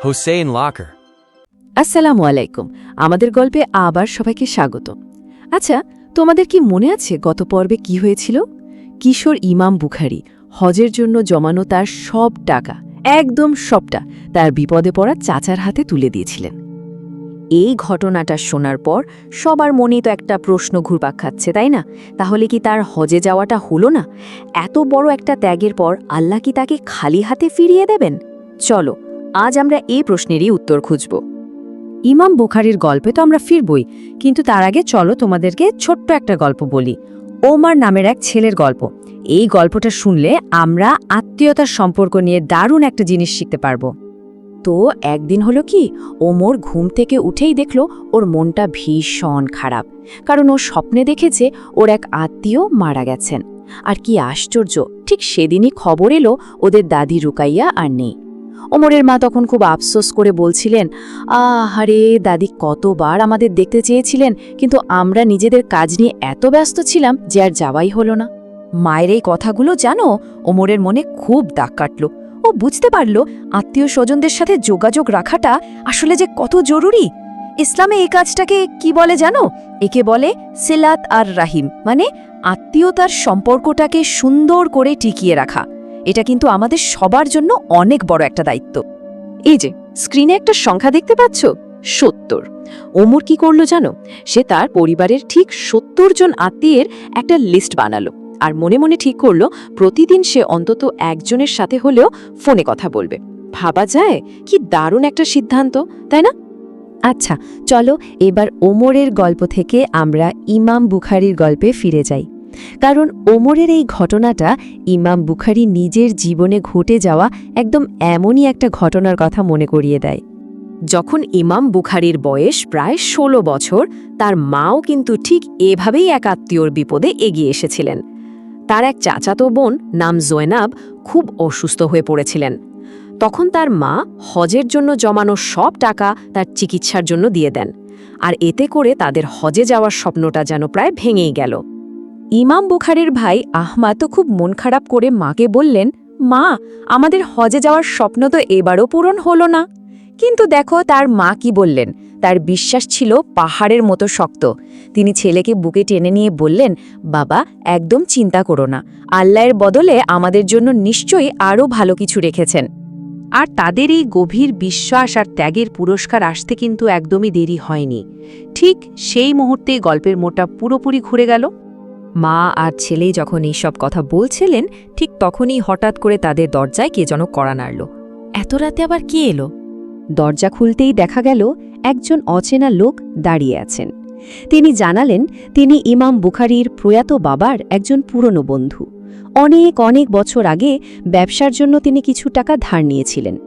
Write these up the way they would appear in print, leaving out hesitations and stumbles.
Hossein Locker. আসসালামু আলাইকুম। আমাদের গল্পে আবার সবাইকে স্বাগত। আচ্ছা, তোমাদের কি মনে আছে গত পর্বে কি হয়েছিল? কিশোর ইমাম বুখারী হজের জন্য জমানো তার সব টাকা, একদম সবটা, তার বিপদে পড়া চাচার হাতে তুলে দিয়েছিলেন। এই ঘটনাটা শোনার পর সবার মনেই তো একটা প্রশ্ন ঘুরপাক খাচ্ছে, তাই না? তাহলে কি তার হজে যাওয়াটা হলো না? এত বড় একটা ত্যাগের পর আল্লাহ কি তাকে খালি হাতে ফিরিয়ে দেবেন? চলো, আজ আমরা এই প্রশ্নেরই উত্তর খুঁজব। ইমাম বুখারীর গল্পে তো আমরা ফিরবই, কিন্তু তার আগে চলো তোমাদেরকে ছোট্ট একটা গল্প বলি। ওমর নামের এক ছেলের গল্প। এই গল্পটা শুনলে আমরা আত্মীয়তার সম্পর্ক নিয়ে দারুণ একটা জিনিস শিখতে পারবো। তো একদিন হলো কি, ওমর ঘুম থেকে উঠেই দেখল ওর মনটা ভীষণ খারাপ, কারণ ও স্বপ্নে দেখেছে ওর এক আত্মীয় মারা গেছেন। আর কি আশ্চর্য, ঠিক সেদিনই খবর এলো ওদের দাদি রুকাইয়া আর নেই। ওমরের মা তখন খুব আফসোস করে বলছিলেন, আহারে দাদি কতবার আমাদের দেখতে চেয়েছিলেন, কিন্তু আমরা নিজেদের কাজ নিয়ে এত ব্যস্ত ছিলাম যে আর যাওয়াই হলো না। মায়ের এই কথাগুলো জানো, ওমরের মনে খুব দাগ কাটল। ও বুঝতে পারল আত্মীয় স্বজনদের সাথে যোগাযোগ রাখাটা আসলে যে কত জরুরি। ইসলামে এই কাজটাকে কি বলে জানো? একে বলে সিলাত আর রাহিম, মানে আত্মীয়তার সম্পর্কটাকে সুন্দর করে টিকিয়ে রাখা। এটা কিন্তু আমাদের সবার জন্য অনেক বড় একটা দায়িত্ব। এই যে স্ক্রিনে একটা সংখ্যা দেখতে পাচ্ছ, ৭০। ওমর কি করলো জানো? সে তার পরিবারের ঠিক ৭০ জন আত্মীয়ের একটা লিস্ট বানালো, আর মনে মনে ঠিক করলো প্রতিদিন সে অন্তত একজনের সাথে হলেও ফোনে কথা বলবে। ভাবা যায় কি দারুণ একটা সিদ্ধান্ত, তাই না? আচ্ছা, চলো এবার ওমরের গল্প থেকে আমরা ইমাম বুখারীর গল্পে ফিরে যাই, কারণ ওমরের এই ঘটনাটা ইমাম বুখারী নিজের জীবনে ঘটে যাওয়া একদম এমনই একটা ঘটনার কথা মনে করিয়ে দেয়। যখন ইমাম বুখারীর বয়স প্রায় ১৬ বছর, তার মাও কিন্তু ঠিক এভাবেই এক আত্মীয়র বিপদে এগিয়ে এসেছিলেন। তার এক চাচাতো বোন নাম জয়নাব খুব অসুস্থ হয়ে পড়েছিলেন। তখন তার মা হজের জন্য জমানো সব টাকা তার চিকিৎসার জন্য দিয়ে দেন, আর এতে করে তাদের হজে যাওয়ার স্বপ্নটা যেন প্রায় ভেঙেই গেল। ইমাম বুখারীর ভাই আহমাদ তো খুব মন খারাপ করে মাকে বললেন, মা, আমাদের হজে যাওয়ার স্বপ্ন তো এবারও পূরণ হলো না। কিন্তু দেখো তার মা কি বললেন, তার বিশ্বাস ছিল পাহাড়ের মতো শক্ত। তিনি ছেলেকে বুকে টেনে নিয়ে বললেন, বাবা, একদম চিন্তা করো না, আল্লাহর বদলে আমাদের জন্য নিশ্চয়ই আরও ভালো কিছু রেখেছেন। আর তাদের এই গভীর বিশ্বাস আর ত্যাগের পুরস্কার আসতে কিন্তু একদমই দেরি হয়নি। ঠিক সেই মুহূর্তে গল্পের মোড়টা পুরোপুরি ঘুরে গেল। মা আর ছেলেই যখন এইসব কথা বলছিলেন, ঠিক তখনই হঠাৎ করে তাদের দরজায় কে যেন কড়া নাড়ল। এত রাতে আবার কে এলো? দরজা খুলতেই দেখা গেল একজন অচেনা লোক দাঁড়িয়ে আছেন। তিনি জানালেন তিনি ইমাম বুখারীর প্রয়াত বাবার একজন পুরনো বন্ধু। অনেক অনেক বছর আগে ব্যবসার জন্য তিনি কিছু টাকা ধার নিয়েছিলেন।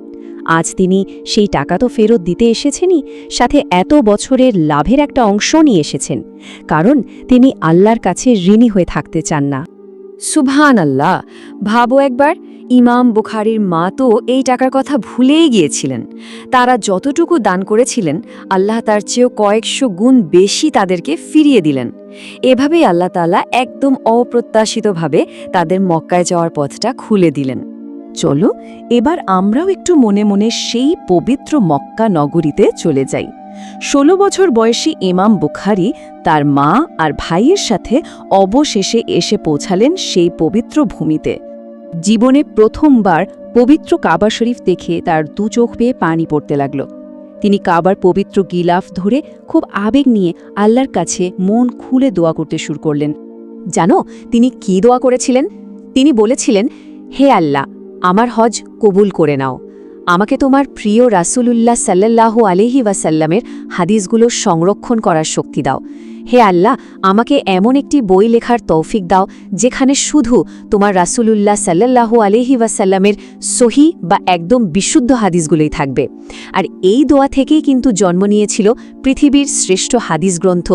আজ তিনি সেই টাকা তো ফেরত দিতে এসেছেনই, সাথে এত বছরের লাভের একটা অংশ নিয়ে এসেছেন, কারণ তিনি আল্লাহর কাছে ঋণী হয়ে থাকতে চান না। সুবহানাল্লাহ! ভাবো একবার, ইমাম বুখারীর মা তো এই টাকার কথা ভুলেই গিয়েছিলেন। তারা যতটুকু দান করেছিলেন, আল্লাহ তার চেয়েও কয়েকশো গুণ বেশি তাদেরকে ফিরিয়ে দিলেন। এভাবেই আল্লাহ তাআলা একদম অপ্রত্যাশিতভাবে তাদের মক্কায় যাওয়ার পথটা খুলে দিলেন। চলো এবার আমরাও একটু মনে মনে সেই পবিত্র মক্কা নগরীতে চলে যাই। ১৬ বছর বয়সী ইমাম বুখারী তার মা আর ভাইয়ের সাথে অবশেষে এসে পৌঁছালেন সেই পবিত্র ভূমিতে। জীবনে প্রথমবার পবিত্র কাবা শরীফ দেখে তার দু চোখ বেয়ে পানি পড়তে লাগল। তিনি কাবার পবিত্র গিলাফ ধরে খুব আবেগ নিয়ে আল্লাহর কাছে মন খুলে দোয়া করতে শুরু করলেন। জানো তিনি কি দোয়া করেছিলেন? তিনি বলেছিলেন, হে আল্লাহ, আমার হজ কবুল করে নাও। আমাকে তোমার প্রিয় রাসূলুল্লাহ সাল্লাল্লাহু আলাইহি ওয়াসাল্লামের হাদিসগুলো সংরক্ষণ করার শক্তি দাও। হে আল্লাহ, আমাকে এমন একটি বই লেখার তৌফিক দাও যেখানে শুধু তোমার রাসূলুল্লাহ সাল্লাল্লাহু আলাইহি ওয়াসাল্লামের সহি বা একদম বিশুদ্ধ হাদিসগুলোই থাকবে। আর এই দোয়া থেকেই কিন্তু জন্ম নিয়েছিল পৃথিবীর শ্রেষ্ঠ হাদিস গ্রন্থ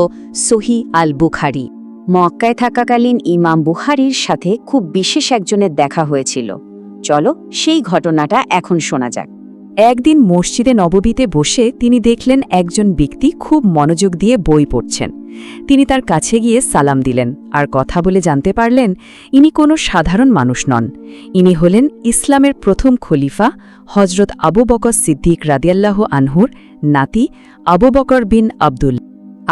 সহি আল বুখারী। মক্কায় থাকাকালীন ইমাম বুখারীর সাথে খুব বিশেষ একজনের দেখা হয়েছিল। চলো সেই ঘটনাটা এখন শোনা যাক। একদিন মসজিদে নববীতে বসে তিনি দেখলেন একজন ব্যক্তি খুব মনোযোগ দিয়ে বই পড়ছেন। তিনি তার কাছে গিয়ে সালাম দিলেন আর কথা বলে জানতে পারলেন ইনি কোনো সাধারণ মানুষ নন। ইনি হলেন ইসলামের প্রথম খলিফা হজরত আবু বকর সিদ্দিক রাদিয়াল্লাহু আনহুর নাতি আবু বকর বিন আবদুল্লাহ।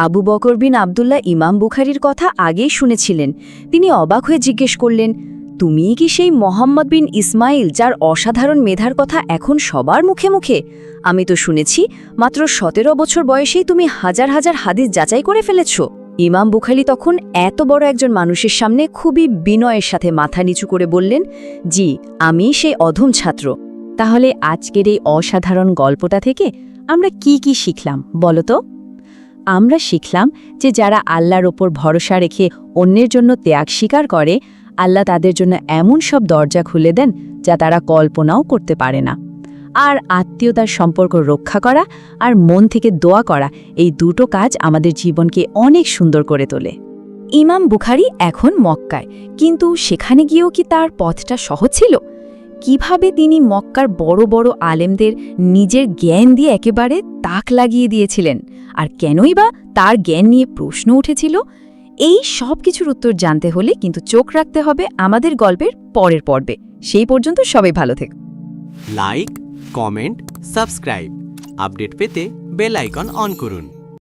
আবু বকর বিন আবদুল্লাহ ইমাম বুখারীর কথা আগেই শুনেছিলেন। তিনি অবাক হয়ে জিজ্ঞেস করলেন, তুমিই কি সেই মোহাম্মদ বিন ইসমাইল যার অসাধারণ মেধার কথা এখন সবার মুখে মুখে? আমি তো শুনেছি মাত্র ১৭ বছর বয়সেই তুমি হাজার হাজার হাদিস যাচাই করে ফেলেছ। ইমাম বুখারী তখন এত বড় একজন মানুষের সামনে খুবই বিনয়ের সাথে মাথা নিচু করে বললেন, জি, আমি সেই অধম ছাত্র। তাহলে আজকের এই অসাধারণ গল্পটা থেকে আমরা কি কি শিখলাম বলো তো? আমরা শিখলাম যে যারা আল্লাহর ওপর ভরসা রেখে অন্যের জন্য ত্যাগ স্বীকার করে, আল্লাহ তাদের জন্য এমন সব দরজা খুলে দেন যা তারা কল্পনাও করতে পারে না। আর আত্মীয়তার সম্পর্ক রক্ষা করা আর মন থেকে দোয়া করা, এই দুটো কাজ আমাদের জীবনকে অনেক সুন্দর করে তোলে। ইমাম বুখারী এখন মক্কায়, কিন্তু সেখানে গিয়েও কি তার পথটা সহজ ছিল? কিভাবে তিনি মক্কার বড় বড় আলেমদের নিজের জ্ঞান দিয়ে একেবারে তাক লাগিয়ে দিয়েছিলেন, আর কেনই বা তার জ্ঞান নিয়ে প্রশ্ন উঠেছিল? এই সব কিছুর উত্তর জানতে হলে কিন্তু চোখ রাখতে হবে আমাদের গল্পের পরের পর্বে। সেই পর্যন্ত সবাই ভালো থেকো। Like, comment, subscribe. আপডেট পেতে বেল আইকন অন করুন।